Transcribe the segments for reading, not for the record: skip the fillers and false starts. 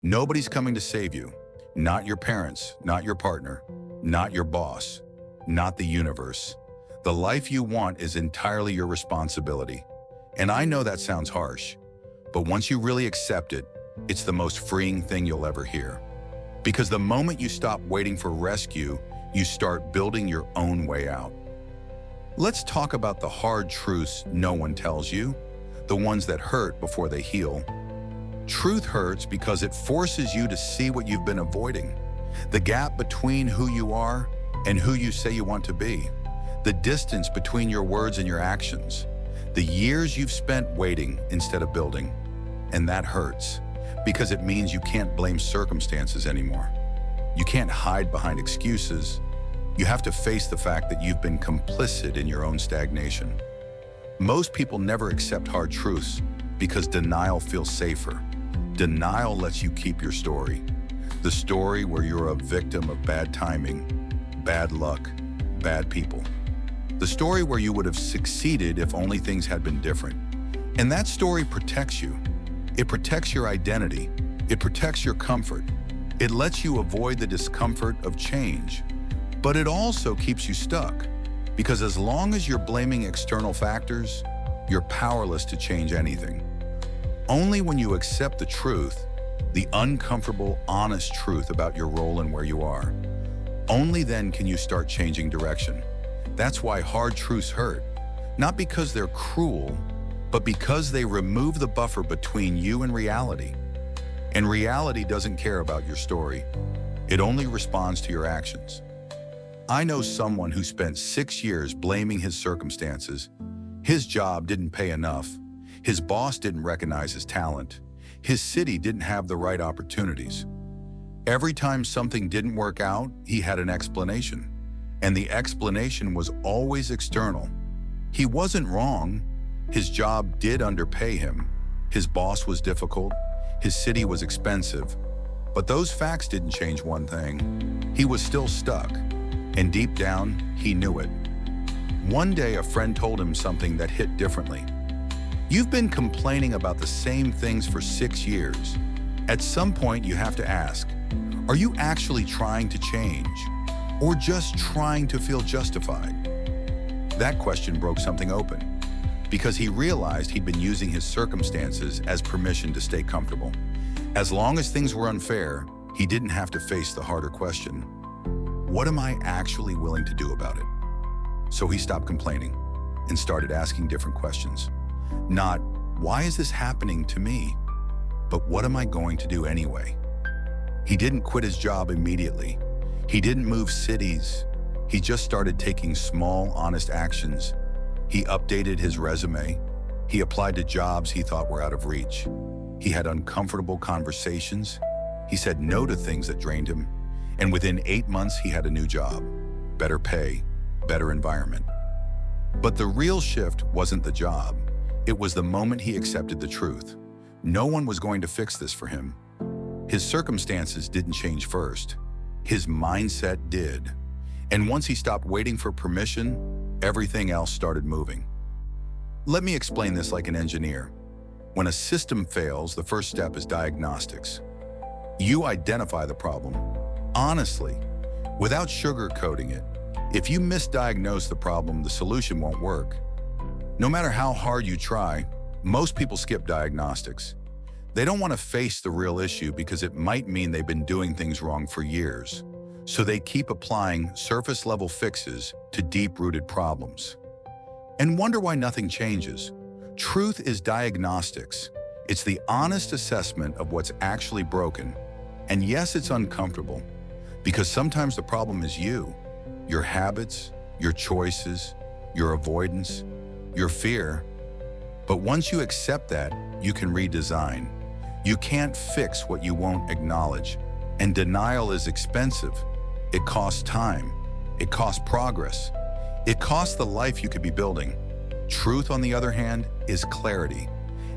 Nobody's coming to save you. Not your parents, not your partner, not your boss, not the universe. The life you want is entirely your responsibility. And I know that sounds harsh, but once you really accept it, it's the most freeing thing you'll ever hear. Because the moment you stop waiting for rescue, you start building your own way out. Let's talk about the hard truths no one tells you, the ones that hurt before they heal. Truth hurts because it forces you to see what you've been avoiding. The gap between who you are and who you say you want to be. The distance between your words and your actions. The years you've spent waiting instead of building. And that hurts because it means you can't blame circumstances anymore. You can't hide behind excuses. You have to face the fact that you've been complicit in your own stagnation. Most people never accept hard truths because denial feels safer. Denial lets you keep your story. The story where you're a victim of bad timing, bad luck, bad people. The story where you would have succeeded if only things had been different. And that story protects you. It protects your identity. It protects your comfort. It lets you avoid the discomfort of change. But it also keeps you stuck. Because as long as you're blaming external factors, you're powerless to change anything. Only when you accept the truth, the uncomfortable, honest truth about your role and where you are, only then can you start changing direction. That's why hard truths hurt. Not because they're cruel, but because they remove the buffer between you and reality. And reality doesn't care about your story. It only responds to your actions. I know someone who spent 6 years blaming his circumstances. His job didn't pay enough. His boss didn't recognize his talent. His city didn't have the right opportunities. Every time something didn't work out, he had an explanation. And the explanation was always external. He wasn't wrong. His job did underpay him. His boss was difficult. His city was expensive. But those facts didn't change one thing. He was still stuck. And deep down, he knew it. One day, a friend told him something that hit differently. You've been complaining about the same things for 6 years. At some point, you have to ask, are you actually trying to change? Or just trying to feel justified? That question broke something open, because he realized he'd been using his circumstances as permission to stay comfortable. As long as things were unfair, he didn't have to face the harder question. What am I actually willing to do about it? So he stopped complaining and started asking different questions. Not, why is this happening to me? But what am I going to do anyway? He didn't quit his job immediately. He didn't move cities. He just started taking small, honest actions. He updated his resume. He applied to jobs he thought were out of reach. He had uncomfortable conversations. He said no to things that drained him. And within 8 months, he had a new job, better pay, better environment. But the real shift wasn't the job. It was the moment he accepted the truth. No one was going to fix this for him. His circumstances didn't change first. His mindset did. And once he stopped waiting for permission, everything else started moving. Let me explain this like an engineer. When a system fails, the first step is diagnostics. You identify the problem, honestly, without sugarcoating it. If you misdiagnose the problem, the solution won't work. No matter how hard you try, most people skip diagnostics. They don't want to face the real issue because it might mean they've been doing things wrong for years. So they keep applying surface-level fixes to deep-rooted problems. And wonder why nothing changes. Truth is diagnostics. It's the honest assessment of what's actually broken. And yes, it's uncomfortable, because sometimes the problem is you, your habits, your choices, your avoidance, your fear. But once you accept that, you can redesign. You can't fix what you won't acknowledge. And denial is expensive. It costs time. It costs progress. It costs the life you could be building. Truth, on the other hand, is clarity.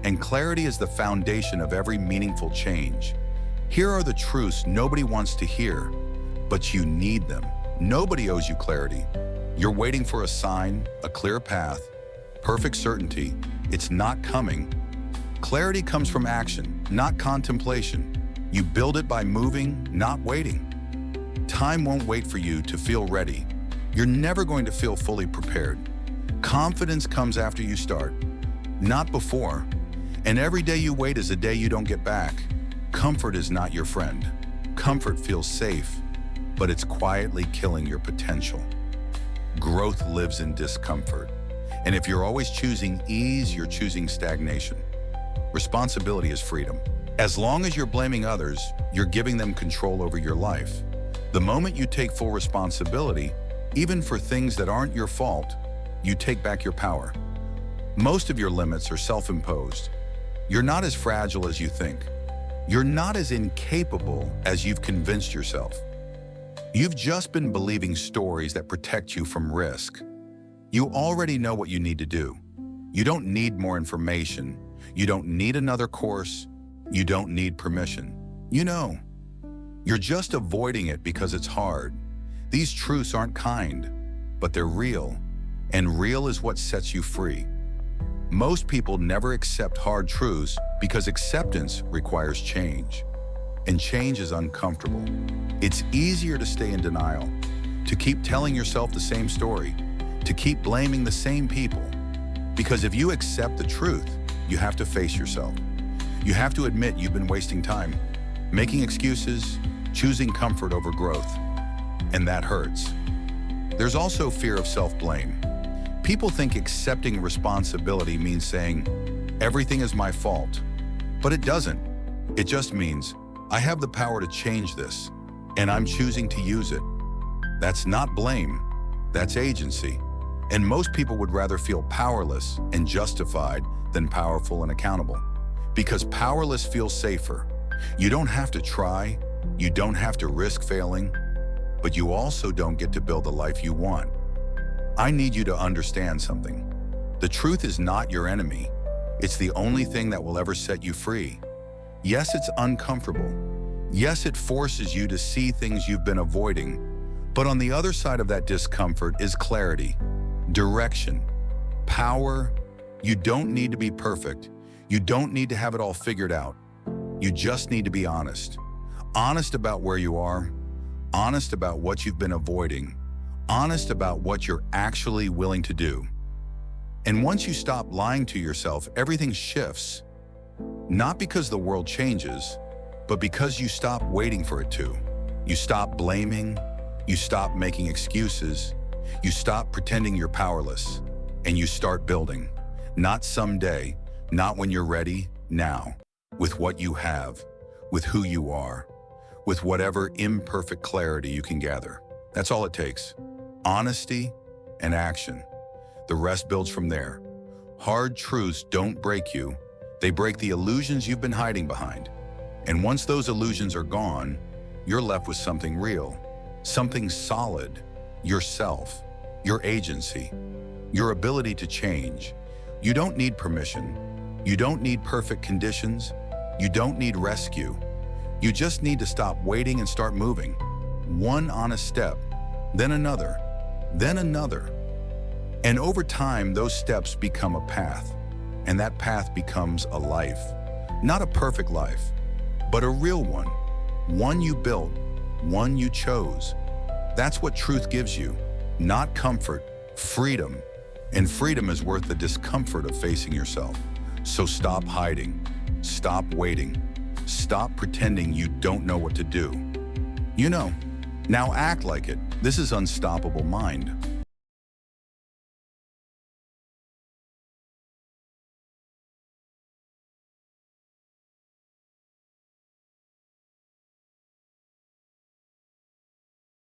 And clarity is the foundation of every meaningful change. Here are the truths nobody wants to hear, but you need them. Nobody owes you clarity. You're waiting for a sign, a clear path, perfect certainty. It's not coming. Clarity comes from action, not contemplation. You build it by moving, not waiting. Time won't wait for you to feel ready. You're never going to feel fully prepared. Confidence comes after you start, not before. And every day you wait is a day you don't get back. Comfort is not your friend. Comfort feels safe, but it's quietly killing your potential. Growth lives in discomfort. And if you're always choosing ease, you're choosing stagnation. Responsibility is freedom. As long as you're blaming others, you're giving them control over your life. The moment you take full responsibility, even for things that aren't your fault, you take back your power. Most of your limits are self-imposed. You're not as fragile as you think. You're not as incapable as you've convinced yourself. You've just been believing stories that protect you from risk. You already know what you need to do. You don't need more information. You don't need another course. You don't need permission. You know. You're just avoiding it because it's hard. These truths aren't kind, but they're real. And real is what sets you free. Most people never accept hard truths because acceptance requires change. And change is uncomfortable. It's easier to stay in denial, to keep telling yourself the same story, to keep blaming the same people. Because if you accept the truth, you have to face yourself. You have to admit you've been wasting time, making excuses, choosing comfort over growth. And that hurts. There's also fear of self-blame. People think accepting responsibility means saying, everything is my fault. But it doesn't. It just means, I have the power to change this, and I'm choosing to use it. That's not blame, that's agency. And most people would rather feel powerless and justified than powerful and accountable. Because powerless feels safer. You don't have to try, you don't have to risk failing, but you also don't get to build the life you want. I need you to understand something. The truth is not your enemy. It's the only thing that will ever set you free. Yes, it's uncomfortable. Yes, it forces you to see things you've been avoiding. But on the other side of that discomfort is clarity, direction, power. You don't need to be perfect. You don't need to have it all figured out. You just need to be honest. Honest about where you are, honest about what you've been avoiding, honest about what you're actually willing to do. And once you stop lying to yourself, everything shifts. Not because the world changes, but because you stop waiting for it to. You stop blaming, you stop making excuses, you stop pretending you're powerless, and you start building. Not someday, not when you're ready, now. With what you have, with who you are, with whatever imperfect clarity you can gather. That's all it takes. Honesty and action. The rest builds from there. Hard truths don't break you. They break the illusions you've been hiding behind. And once those illusions are gone, you're left with something real, something solid, yourself, your agency, your ability to change. You don't need permission. You don't need perfect conditions. You don't need rescue. You just need to stop waiting and start moving. One honest step, then another, then another. And over time, those steps become a path. And that path becomes a life. Not a perfect life, but a real one. One you built, one you chose. That's what truth gives you. Not comfort, freedom. And freedom is worth the discomfort of facing yourself. So stop hiding, stop waiting, stop pretending you don't know what to do. You know, now act like it. This is Unstoppable Mind.